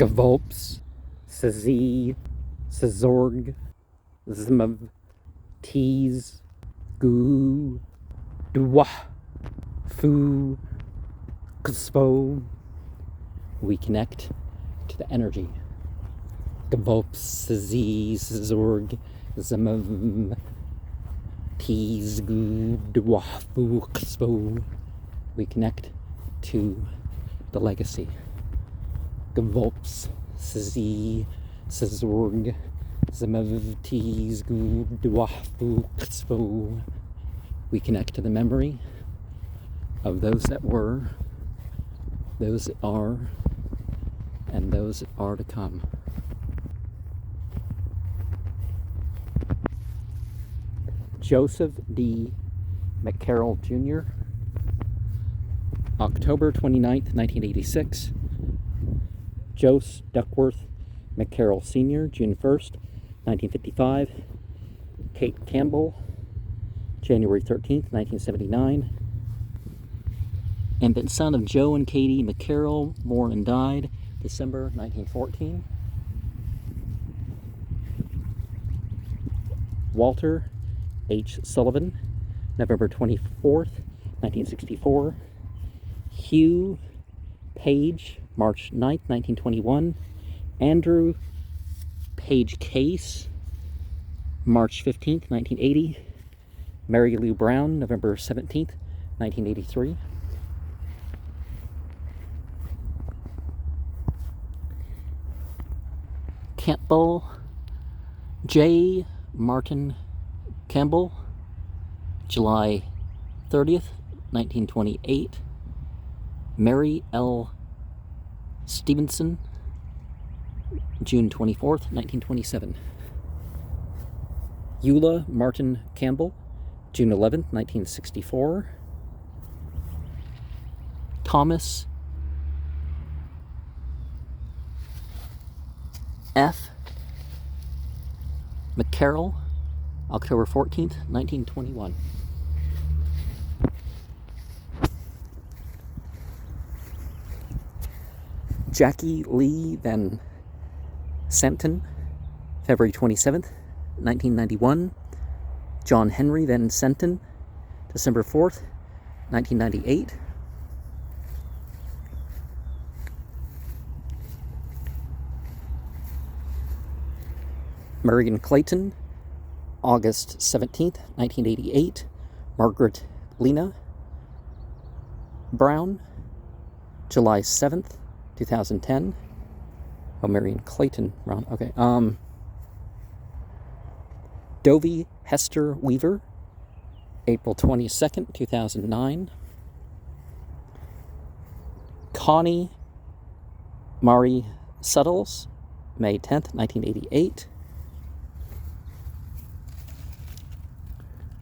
Gewolps, Szee, Szorg, Zmv, Tease, Goo, Dwa, Fu, Kspo. We connect to the energy. Gewolps, Szee, Szorg, Zmv, Tease, Goo, Dwa, Fu, Kspo. We connect to the legacy. Gewolps, Szee, Szorg, Zmv, Tease, Goo, Dwa, Fu, Kspo. We connect to the memory of those that were, those that are, and those that are to come. Joseph D. McCarroll Jr., October 29th, 1986. Jose Duckworth McCarroll Sr., June 1st, 1955. Kate Campbell, January 13th, 1979. And then son of Joe and Katie McCarroll, born and died December 1914. Walter H. Sullivan, November 24th, 1964. Hugh Page, March 9th, 1921. Andrew Page Case, March 15th, 1980. Mary Lou Brown, November 17th, 1983. Campbell J. Martin Campbell, July 30th, 1928. Mary L. Stevenson, June 24th, 1927. Eula Martin Campbell, June 11th, 1964. Thomas F. McCarroll, October 14th, 1921. Jackie Lee Van Sampton, February 27th, 1991. John Henry Van Senton, December 4th, 1998. Marion Clayton, August 17th, 1988. Margaret Lena Brown, July 7th, 2010. Oh, Marion Clayton Brown. Okay. Dovie Hester Weaver, April 22nd, 2009. Connie Mari Suttles, May 10th, 1988.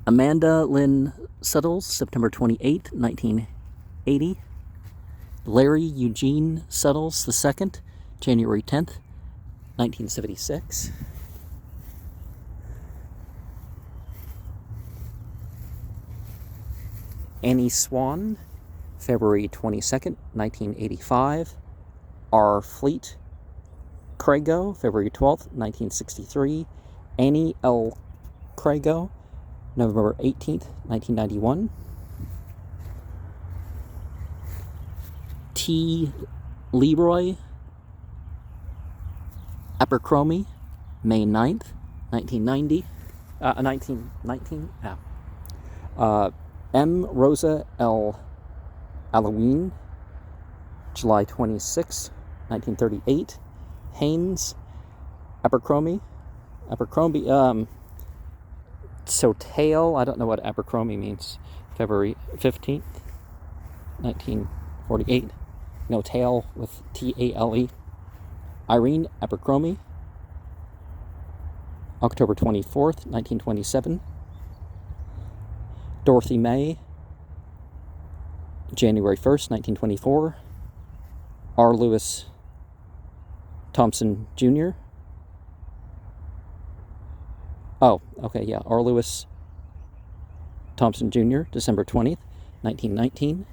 Amanda Lynn Suttles, September 28th, 1980. Larry Eugene Suttles II, January 10th, 1976. Annie Swan, February 22nd, 1985. R. Fleet Crago, February 12th, 1963. Annie L. Crago, November 18th, 1991. T. Leroy Abercrombie, May 9th, 1990. 1919? Yeah. M. Rosa L. Halloween, July 26, 1938. Haynes Abercrombie, so tail, I don't know what Abercrombie means. February 15th, 1948. No, tail with T-A-L-E. Irene Abercrombie, October 24th, 1927. Dorothy May, January 1st, 1924. R. Lewis Thompson Jr. Oh, okay, yeah. R. Lewis Thompson Jr., December 20th, 1919.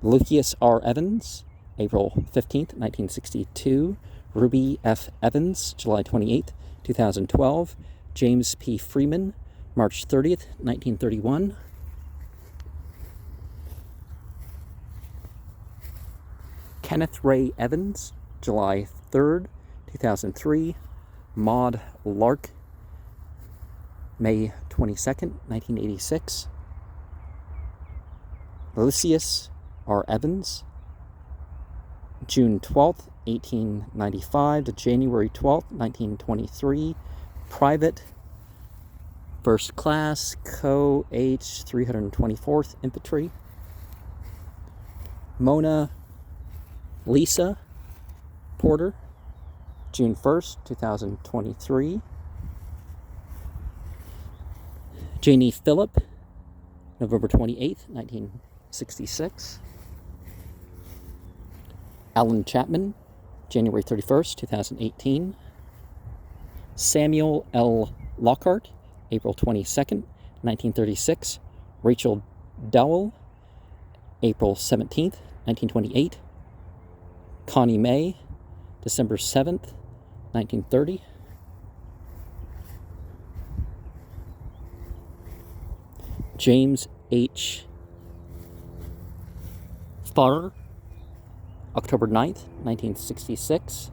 Lucius R. Evans, April 15th, 1962. Ruby F. Evans, July 28th, 2012. James P. Freeman, March 30th, 1931. Kenneth Ray Evans, July 3rd, 2003. Maud Lark, May 22nd, 1986. Lysias R. Evans, June 12th, 1895 to January 12th, 1923. Private, First Class, Co. H. 324th Infantry. Mona Lisa Porter, June 1st, 2023. Janie Phillip, November 28th, 1966. Alan Chapman, January 31st, 2018. Samuel L. Lockhart, April 22nd, 1936. Rachel Dowell, April 17th, 1928. Connie May, December 7th, 1930. James H. Farr, October 9th, 1966.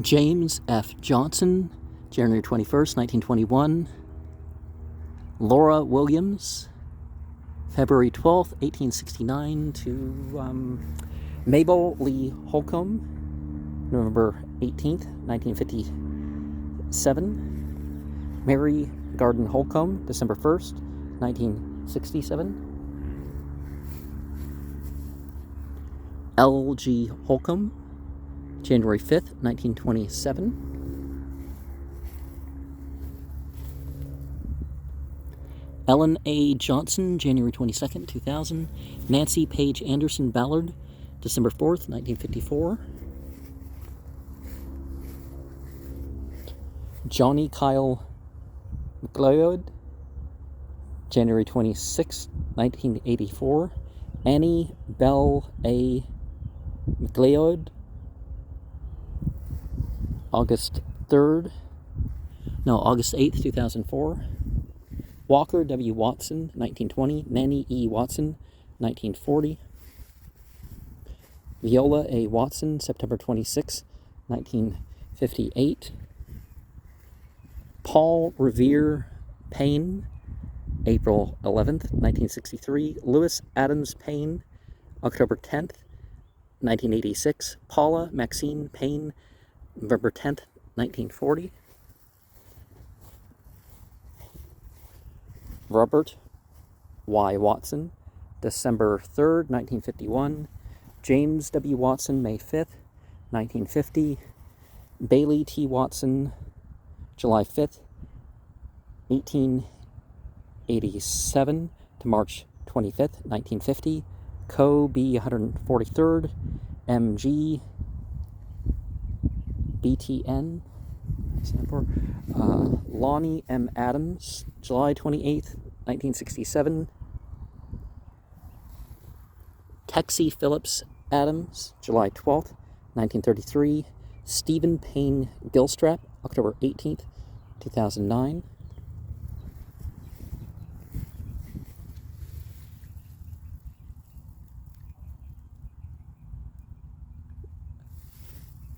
James F. Johnson, January 21st, 1921. Laura Williams, February 12th, 1869 to Mabel Lee Holcomb, November 18th, 1957. Mary Garden Holcomb, December 1st, 1967. L.G. Holcomb, January 5th, 1927. Ellen A. Johnson, January 22nd, 2000. Nancy Page Anderson Ballard, December 4th, 1954. Johnny Kyle McLeod, January 26th, 1984. Annie Bell A. McLeod, August 8th, 2004. Walker W. Watson, 1920. Nanny E. Watson, 1940. Viola A. Watson, September 26, 1958. Paul Revere Payne, April 11th, 1963. Lewis Adams Payne, October 10th, 1986. Paula Maxine Payne, November 10th, 1940. Robert Y. Watson, December 3rd, 1951. James W. Watson, May 5th, 1950. Bailey T. Watson, July 5th, 1887 to March 25th, 1950. Co. B. 143rd, MG, BTN, Lonnie M. Adams, July 28th, 1967. Texie Phillips Adams, July 12th, 1933. Stephen Payne Gilstrap, October 18th, 2009.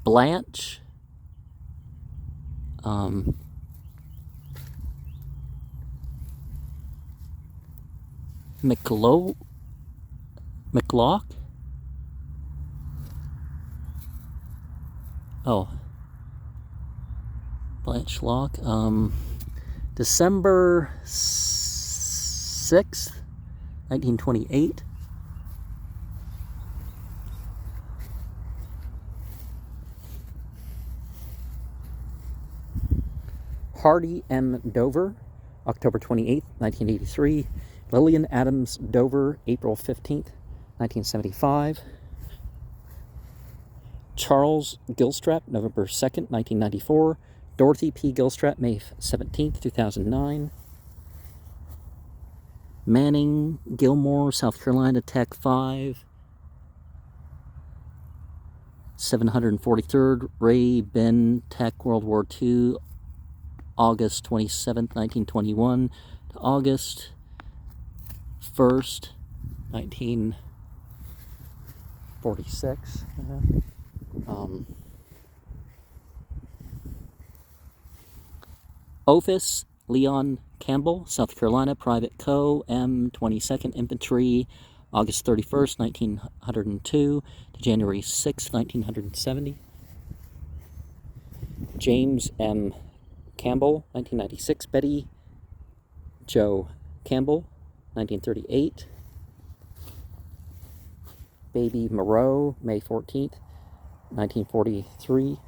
Blanche McLock? Oh. Blanche Locke. December 6th, 1928. Hardy M. Dover, October 28th, 1983. Lillian Adams Dover, April 15th, 1975. Charles Gilstrap, November 2nd, 1994. Dorothy P. Gilstrap, May 17th, 2009. Manning Gilmore, South Carolina, Tech 5. 743rd Ray Ben, Tech, World War II, August 27th, 1921 to August 1st, 1946. Ophis Leon Campbell, South Carolina, Private Co., M. 22nd Infantry, August 31st, 1902 to January 6th, 1970. James M. Campbell, 1996. Betty Joe Campbell, 1938. Baby Moreau, May 14th, 1943.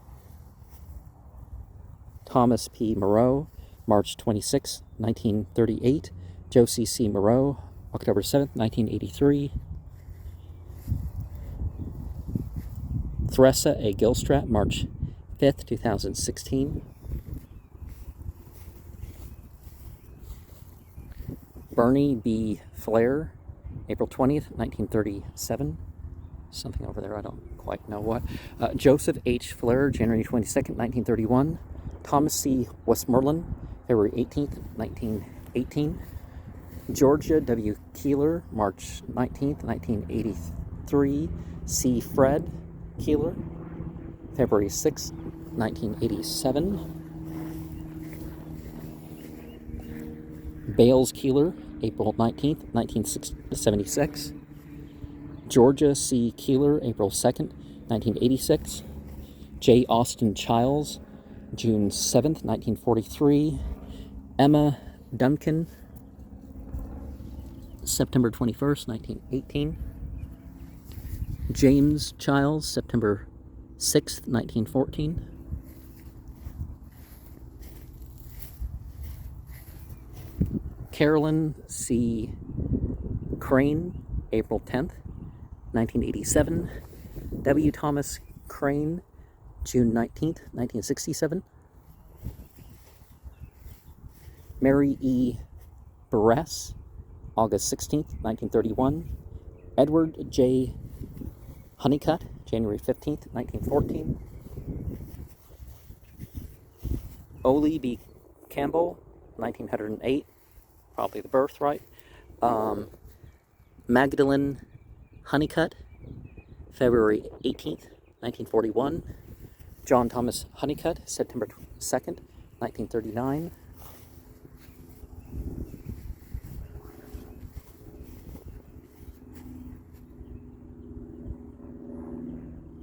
Thomas P. Moreau, March 26, 1938. Josie C. Moreau, October 7th, 1983. Theresa A. Gilstrap, March 5th, 2016. Bernie B. Flair, April 20th, 1937. Something over there, I don't quite know what. Joseph H. Flair, January 22nd, 1931. Thomas C. Westmoreland, February 18th, 1918. Georgia W. Keeler, March 19th, 1983. C. Fred Keeler, February 6th, 1987. Bales Keeler, April 19th, 1976. Georgia C. Keeler, April 2nd, 1986. J. Austin Childs, June 7th, 1943. Emma Duncan, September 21st, 1918. James Childs, September 6th, 1914. Carolyn C. Crane, April 10th, 1987. W. Thomas Crane, June 19th, 1967. Mary E. Barres, August 16th, 1931. Edward J. Honeycutt, January 15th, 1914. Ole B. Campbell, 1908, probably the birth, right? Magdalene Honeycutt, February 18th, 1941. John Thomas Honeycutt, September 2nd, 1939.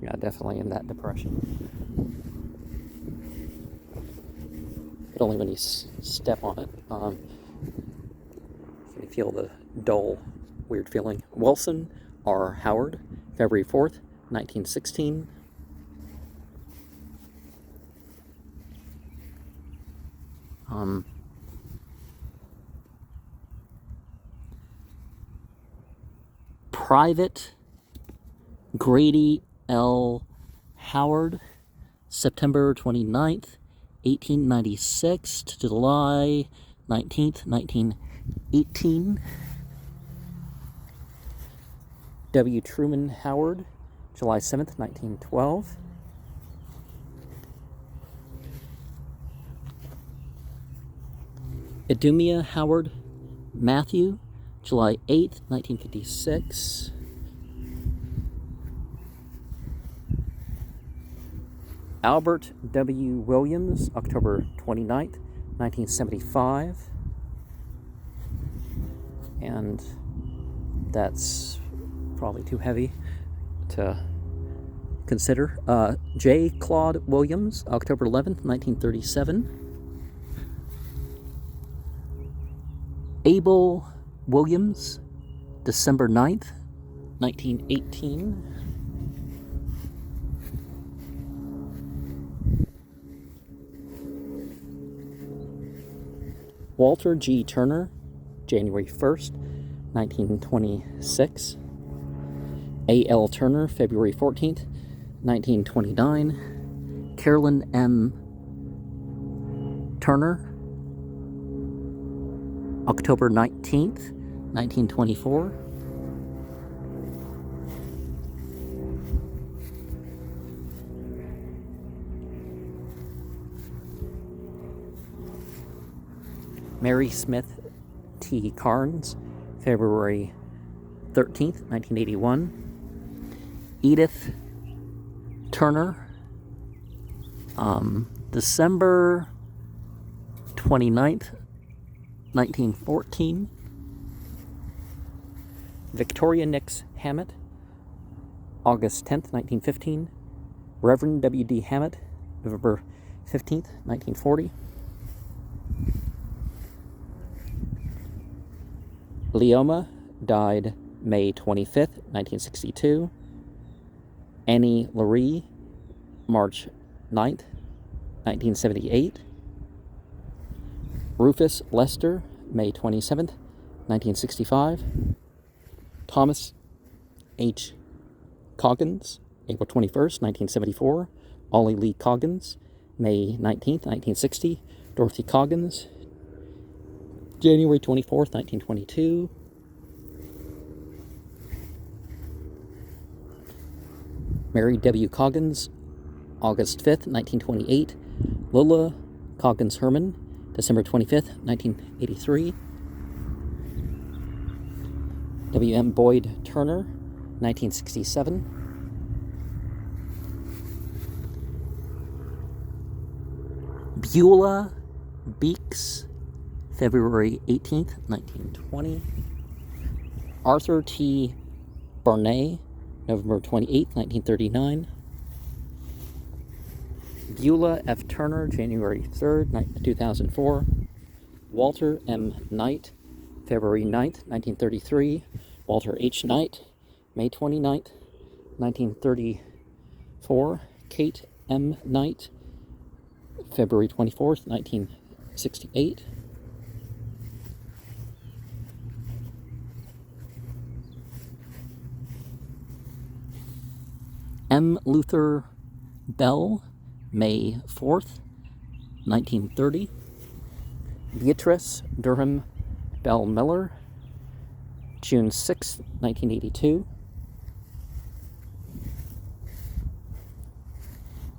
Yeah, definitely in that depression. But only when you step on it. You feel the dull, weird feeling. Wilson R. Howard, February 4th, 1916. Private Grady L. Howard, September 29th, 1896 to July 19th, 1918. W. Truman Howard, July 7th, 1912. Idumea Howard Matthew, July 8th, 1956. Albert W. Williams, October 29th, 1975. And that's probably too heavy to consider. J. Claude Williams, October 11th, 1937. Abel Williams, December 9th, 1918. Walter G. Turner, January 1st, 1926. A. L. Turner, February 14th, 1929. Carolyn M. Turner, October 19th, 1924. Mary Smith T. Carnes, February 13th, 1981. Edith Turner, December 29th, 1914. Victoria Nix Hammett, August 10th, 1915. Reverend W.D. Hammett, November 15th, 1940. Leoma died May 25th, 1962. Annie Laurie, March 9th, 1978. Rufus Lester, May 27th, 1965. Thomas H. Coggins, April 21st, 1974. Ollie Lee Coggins, May 19th, 1960. Dorothy Coggins, January 24th, 1922. Mary W. Coggins, August 5th, 1928. Lola Coggins Herman, December 25th, 1983. W.M. Boyd Turner, 1967. Beulah Beeks, February 18th, 1920. Arthur T. Barnay, November 28th, 1939. Beulah F. Turner, January 3rd, 2004. Walter M. Knight, February 9th, 1933. Walter H. Knight, May 29th, 1934. Kate M. Knight, February 24th, 1968. M. Luther Bell, May 4th, 1930. Beatrice Durham Bell Miller, June 6th, 1982.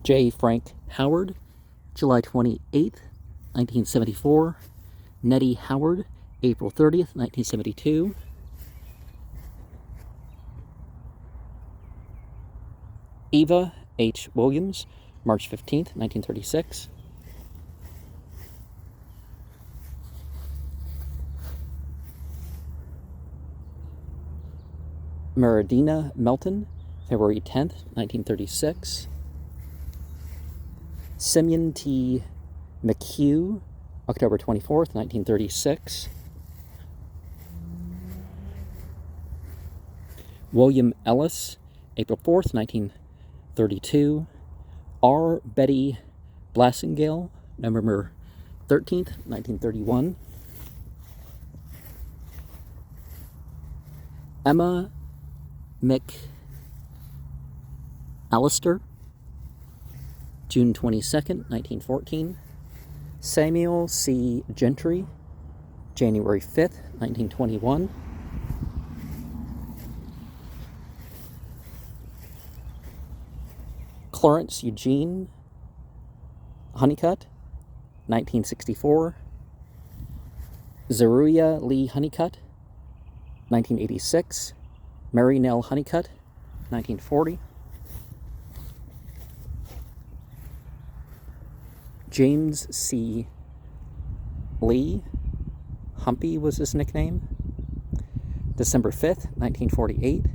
J. Frank Howard, July 28th, 1974. Nettie Howard, April 30th, 1972. Eva H. Williams, March 15th, 1936. Meridina Melton, February 10th, 1936. Simeon T. McHugh, October 24th, 1936. William Ellis, April 4th, 1932. R. Betty Blassingale, November 13th, 1931. Emma McAllister, June 22nd, 1914. Samuel C. Gentry, January 5th, 1921. Clarence Eugene Honeycutt, 1964. Zeruiah Lee Honeycutt, 1986. Mary Nell Honeycutt, 1940. James C. Lee, Humpy was his nickname, December 5th, 1948.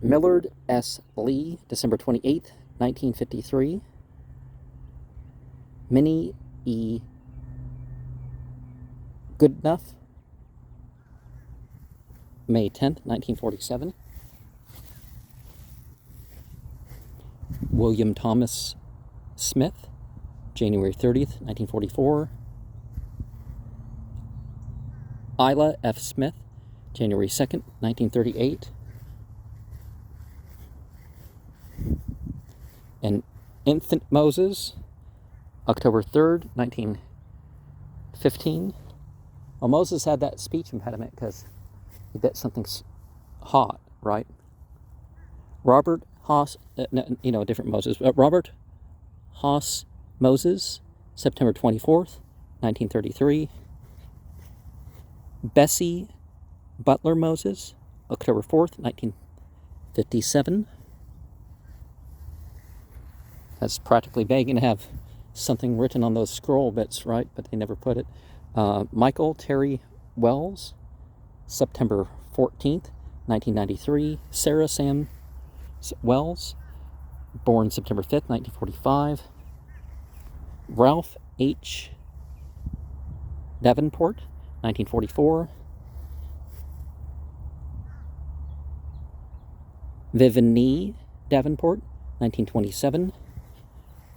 Millard S. Lee, December 28th, 1953. Minnie E. Goodenough, May 10th, 1947. William Thomas Smith, January 30th, 1944. Isla F. Smith, January 2nd, 1938. And Infant Moses, October 3rd, 1915. Well, Moses had that speech impediment because he bit something hot, right? Robert Haas, different Moses. Robert Haas Moses, September 24th, 1933. Bessie Butler Moses, October 4th, 1957. That's practically begging to have something written on those scroll bits, right? But they never put it. Michael Terry Wells, September 14th, 1993. Sarah Sam Wells, born September 5th, 1945. Ralph H. Davenport, 1944. Vivanie Davenport, 1927.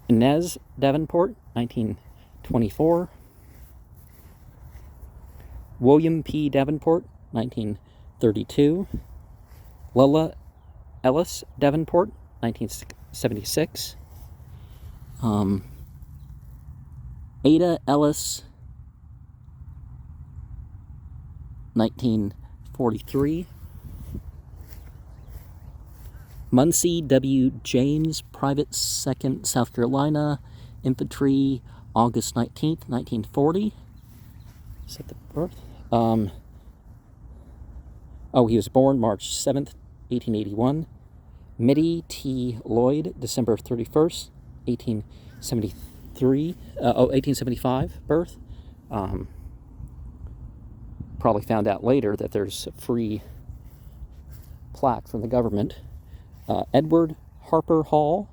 Inez Davenport, 1924. William P. Davenport, 1932. Lola Ellis Davenport, 1976. Ada Ellis, 1943. Muncie W. James, Private 2nd South Carolina Infantry, August 19th, 1940. Is that the birth? He was born March 7th, 1881. Mitty T. Lloyd, December 31st, 1875 birth. Probably found out later that there's a free plaque from the government. Edward Harper Hall,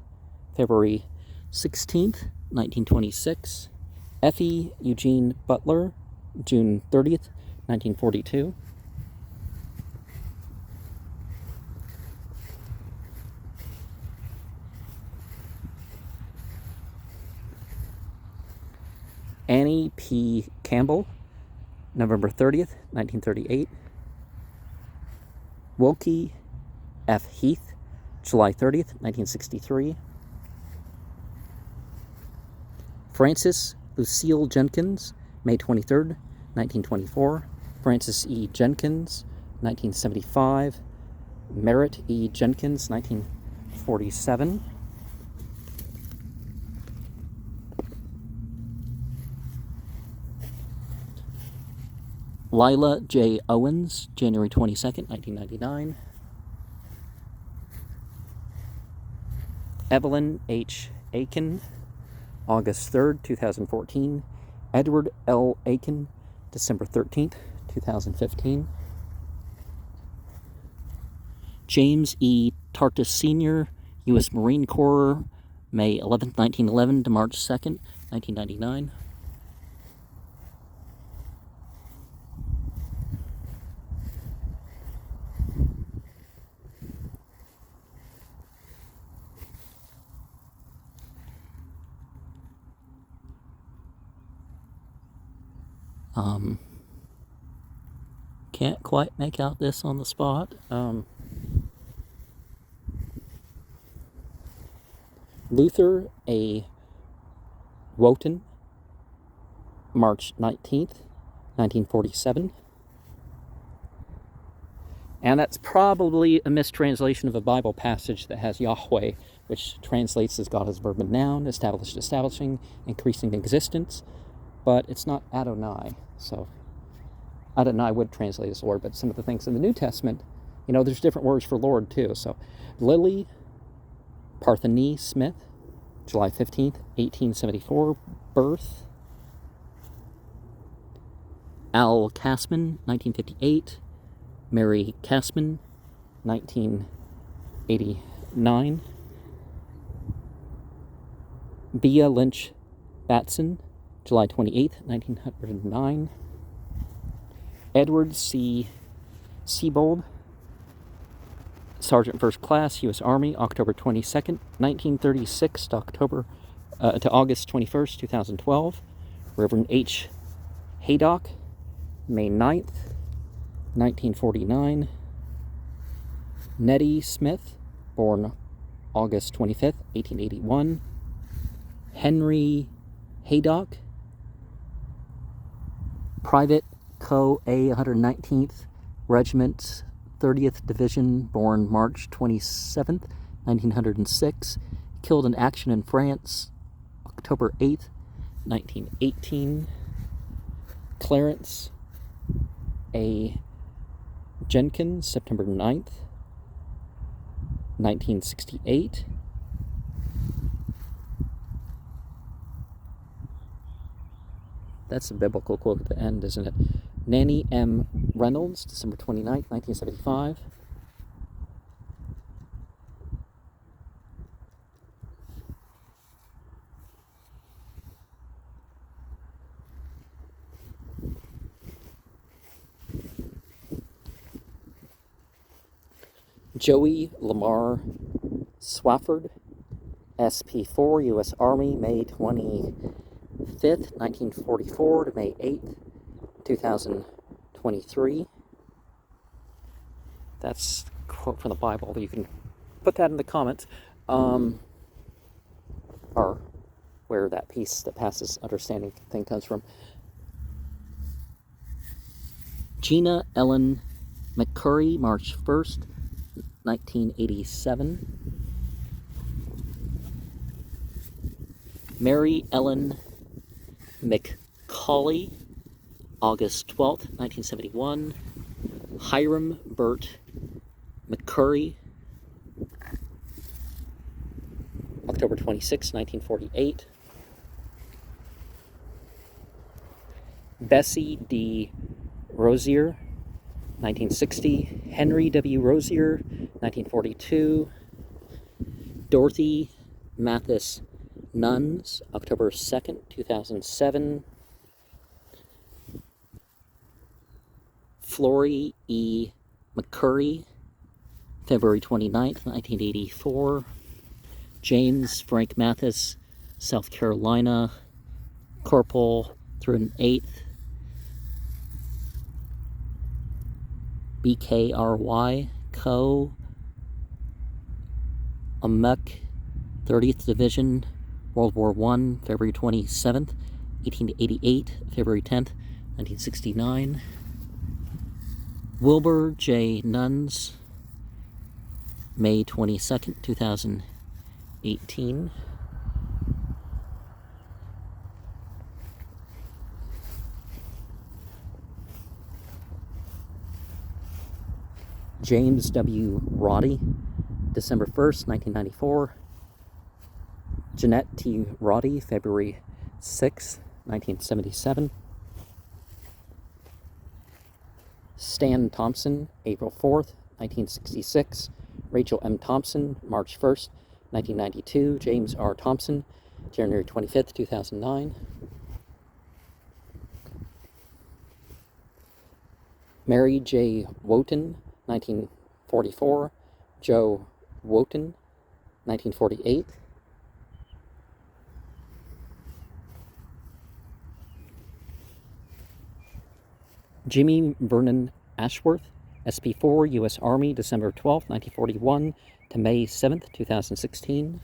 February 16th, 1926. Effie Eugene Butler, June 30th, 1942. Annie P. Campbell, November 30th, 1938. Wilkie F. Heath, July 30th, 1963. Frances Lucille Jenkins, May 23rd, 1924. Frances E. Jenkins, 1975. Merritt E. Jenkins, 1947. Lila J. Owens, January 22nd, 1999. Evelyn H. Aiken, August 3rd, 2014. Edward L. Aiken, December 13th, 2015. James E. Tartus Sr., U.S. Marine Corps, May 11th, 1911 to March 2nd, 1999. Can't quite make out this on the spot. Luther A. Wotan, March 19th, 1947. And that's probably a mistranslation of a Bible passage that has Yahweh, which translates as God as verb and noun, established, establishing, increasing existence. But it's not Adonai, so Adonai would translate as Lord, but some of the things in the New Testament, there's different words for Lord too. So Lily Parthenie Smith, July 15th, 1874 birth. Al Kasman, 1958. Mary Kasman, 1989. Bea Lynch Batson, July 28th, 1909. Edward C. Siebold, Sergeant First Class, U.S. Army, October 22nd, 1936 to August 21st, 2012. Reverend H. Haydock, May 9th, 1949. Nettie Smith, born August 25th, 1881. Henry Haydock, Private Co. A. 119th Regiment, 30th Division, born March 27th, 1906, killed in action in France, October 8th, 1918. Clarence A. Jenkins, September 9th, 1968. That's a biblical quote at the end, isn't it? Nanny M. Reynolds, December 29th, 1975. Joey Lamar Swafford, SP4, U.S. Army, May 25th, 1944 to May 8th, 2023. That's a quote from the Bible. You can put that in the comments, or where that peace that passes understanding thing comes from. Gina Ellen McCurry, March 1st, 1987. Mary Ellen McCauley, August 12th, 1971. Hiram Burt McCurry, October 26, 1948. Bessie D. Rosier, 1960. Henry W. Rosier, 1942. Dorothy Mathis Nuns, October 2nd, 2007. Flory E. McCurry, February 29th, 1984. James Frank Mathis, South Carolina, Corporal through an 8th. BKRY, Co. Amuk, 30th Division, World War I, February 27th, 1888, February 10th, 1969. Wilbur J. Nuns, May 22nd, 2018. James W. Roddy, December 1st, 1994. Jeanette T. Roddy, February 6th, 1977. Stan Thompson, April 4th, 1966. Rachel M. Thompson, March 1st, 1992. James R. Thompson, January 25th, 2009. Mary J. Wotton, 1944. Joe Wotton, 1948. Jimmy Vernon Ashworth, SP4, U.S. Army, December 12th, 1941 to May 7th, 2016.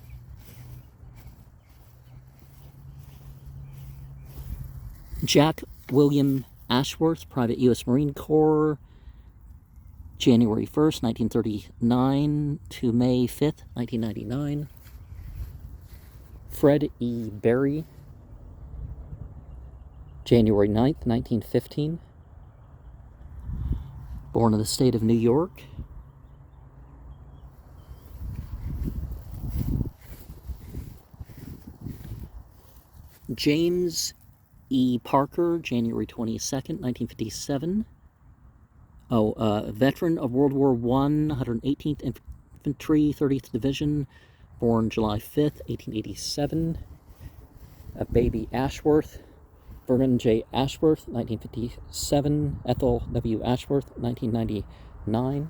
Jack William Ashworth, Private U.S. Marine Corps, January 1st, 1939 to May 5th, 1999. Fred E. Berry, January 9th, 1915. Born in the state of New York. James E. Parker, January 22nd, 1957. Veteran of World War I, 118th Infantry, 30th Division, born July 5th, 1887. Baby Ashworth, Vernon J. Ashworth, 1957. Ethel W. Ashworth, 1999.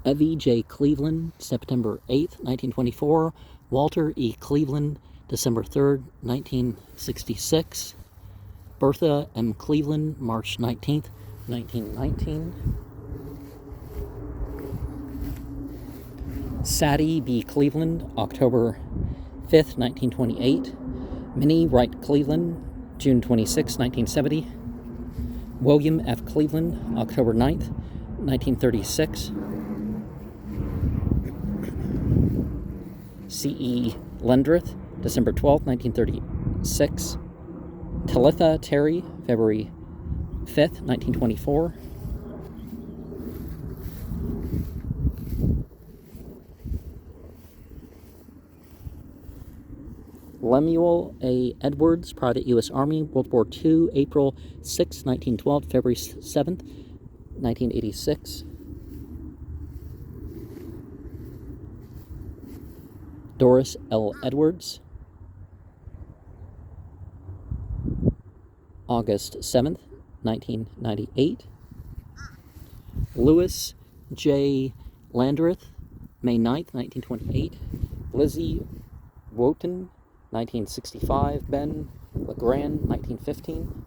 Evie J. Cleveland, September 8th, 1924. Walter E. Cleveland, December 3rd, 1966. Bertha M. Cleveland, March 19th, 1919. Sadie B. Cleveland, October 5th, 1928. Minnie Wright Cleveland, June 26, 1970. William F. Cleveland, October 9th, 1936. C.E. Lendrith, December 12, 1936. Talitha Terry, February 5th, 1924. Lemuel A. Edwards, Private U.S. Army, World War II, April 6, 1912, February 7th, 1986. Doris L. Edwards, August 7th, 1998. Louis J. Landreth, May 9th, 1928. Lizzie Wotton, 1965. Ben LeGrand, 1915.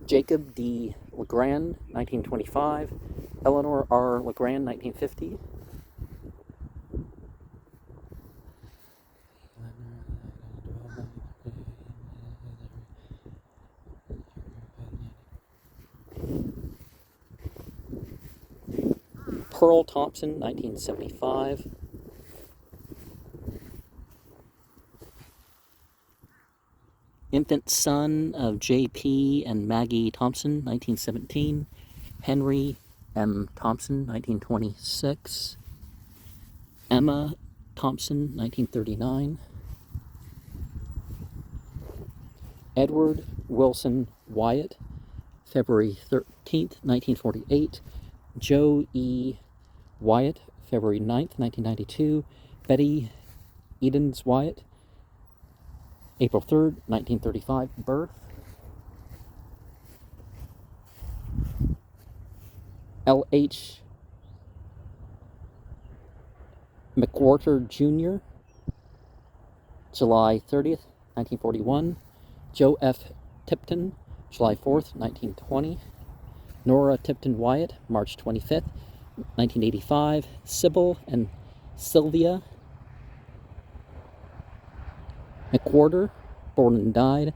Jacob D. LeGrand, 1925. Eleanor R. LeGrand, 1950. Pearl Thompson, 1975. Infant son of J.P. and Maggie Thompson, 1917. Henry M. Thompson, 1926. Emma Thompson, 1939. Edward Wilson Wyatt, February 13th, 1948. Joe E. Wyatt, February 9th, 1992. Betty Edens Wyatt, April 3rd, 1935, birth. L.H. McWhorter Jr., July 30th, 1941. Joe F. Tipton, July 4th, 1920. Nora Tipton Wyatt, March 25th, 1985. Sybil and Sylvia McWhorter, born and died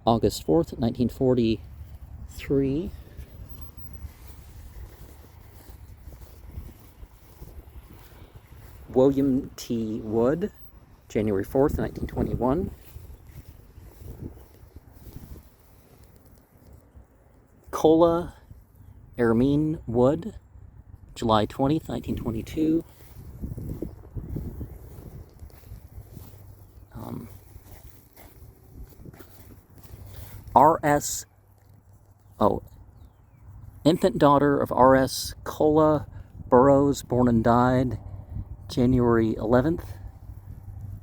August 4th, 1943. William T. Wood, January 4th, 1921. Cola Ermine Wood, July 20th, 1922. Infant daughter of R.S. Cola Burrows, born and died January 11th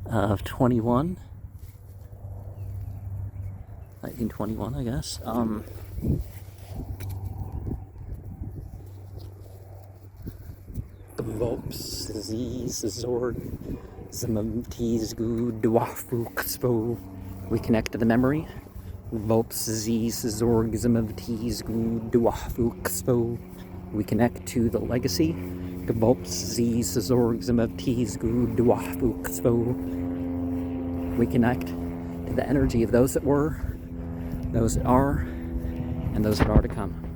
of 1921, I guess. We connect to the memory. We connect to the legacy. We connect to the energy of those that were, those that are, and those that are to come.